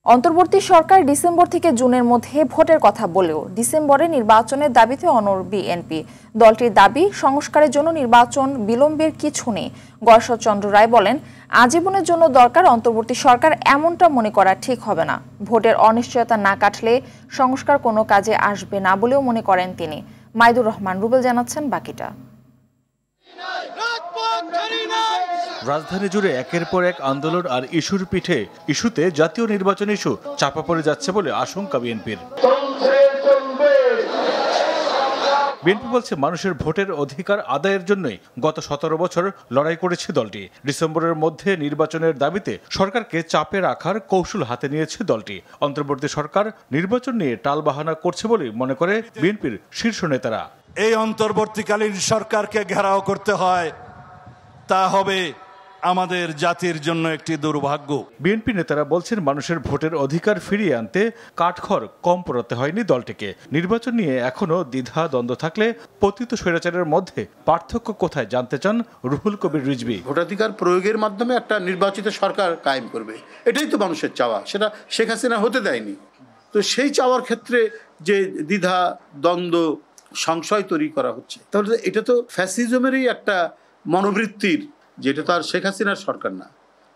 অন্তর্বর্তী সরকার ডিসেম্বর থেকে জুনের মধ্যে ভোটের কথা বলেও ডিসেম্বরে নির্বাচনের দাবিতে অনড় বিএনপি। দলটির দাবি, সংস্কারের জন্য নির্বাচন বিলম্বের কিছু নেই। গয়েশ্বরচন্দ্র রায় বলেন, আজীবনের জন্য দরকার অন্তর্বর্তী সরকার, এমনটা মনে করা ঠিক হবে না। ভোটের অনিশ্চয়তা না কাটলে সংস্কার কোনো কাজে আসবে না বলেও মনে করেন তিনি। মাইদুর রহমান রুবেল জানাচ্ছেন বাকিটা। রাজধানী জুড়ে একের পর এক আন্দোলন আর ইস্যুর পিঠে ইস্যুতে জাতীয় নির্বাচন ইস্যু চাপা পড়ে যাচ্ছে বলে আশঙ্কা বিএনপির। বিএনপি বলছে, মানুষের ভোটের অধিকার আদায়ের জন্যই গত 17 বছর লড়াই করেছে দলটি। ডিসেম্বরের মধ্যে নির্বাচনের দাবিতে সরকারকে চাপে রাখার কৌশল হাতে নিয়েছে দলটি। অন্তর্বর্তী সরকার নির্বাচন নিয়ে টালবাহানা করছে বলে মনে করে বিএনপির শীর্ষ নেতারা। এই অন্তর্বর্তীকালীন সরকারকে ঘেরাও করতে হয়, তা হবে আমাদের জাতির জন্য একটি দুর্ভাগ্য। বিএনপি নেতারা বলছেন, মানুষের ভোটের অধিকার ফিরিয়ে আনতে কাঠখড় কম পোড়াতে হয়নি দলটিকে। নির্বাচন নিয়ে এখনো দ্বিধা দ্বন্দ্ব থাকলে পতিত স্বৈরাচারের মধ্যে পার্থক্য কোথায় জানতে চান রুহুল কবির রিজভী। ভোটাধিকার প্রয়োগের মাধ্যমে একটা নির্বাচিত সরকার কায়েম করবে, এটাই তো মানুষের চাওয়া, সেটা শেখ হাসিনা হতে দেয়নি। তো সেই চাওয়ার ক্ষেত্রে যে দ্বিধা দ্বন্দ্ব সংশয় তৈরি করা হচ্ছে, তাহলে এটা তো ফ্যাসিজমেরই একটা মনোবৃত্তির, যেটা তো আর শেখ হাসিনার সরকার না,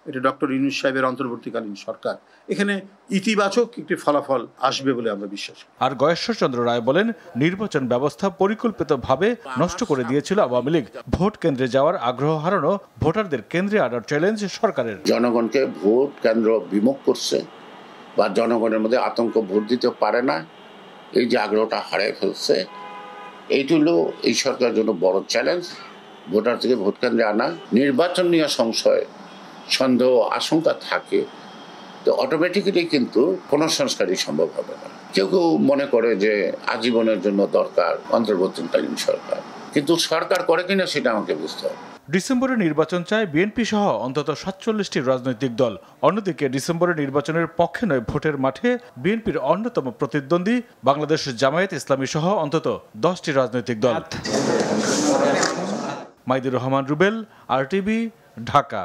এটা ডক্টর ইউনূস সাহেবের অন্তর্বর্তীকালীন সরকার। এখানে ইতিবাচক একটি ফলাফল আসবে বলে আমরা বিশ্বাস করি। আর গয়েশ্বরচন্দ্র রায় বলেন, নির্বাচন ব্যবস্থা পরিকল্পিতভাবে নষ্ট করে দিয়েছিল আওয়ামী লীগ। ভোট কেন্দ্রে যাওয়ার আগ্রহ হারানো ভোটারদের কেন্দ্রে আনার চ্যালেঞ্জ সরকারের। জনগণকে ভোট কেন্দ্র বিমুখ করছে বা জনগণের মধ্যে আতঙ্ক ভোট দিতে পারে না, এই যে আগ্রহটা হারিয়ে ফেলছে, এইটি হলো এই সরকারের জন্য বড় চ্যালেঞ্জ। ভোটার থেকে ভোট কেন্দ্রে আনা, নির্বাচন নিয়ে সংশয় সন্দেহ আশঙ্কা থাকে, তো অটোমেটিক্যালি কিন্তু কোনো সংস্কারই সম্ভব হবে না। কেউ কেউ মনে করে যে আজীবনের জন্য দরকার অন্তর্বর্তীকালীন সরকার, কিন্তু সরকার করে কিনা সেটা আমাকে বুঝতে হবে। ডিসেম্বরে নির্বাচন চায় বিএনপি সহ অন্তত 47টি রাজনৈতিক দল। অন্যদিকে ডিসেম্বরে নির্বাচনের পক্ষে নয় ভোটের মাঠে বিএনপির অন্যতম প্রতিদ্বন্দ্বী বাংলাদেশ জামায়াত ইসলামী সহ অন্তত 10টি রাজনৈতিক দল। মাইদুর রহমান রুবেল, RTV, ঢাকা।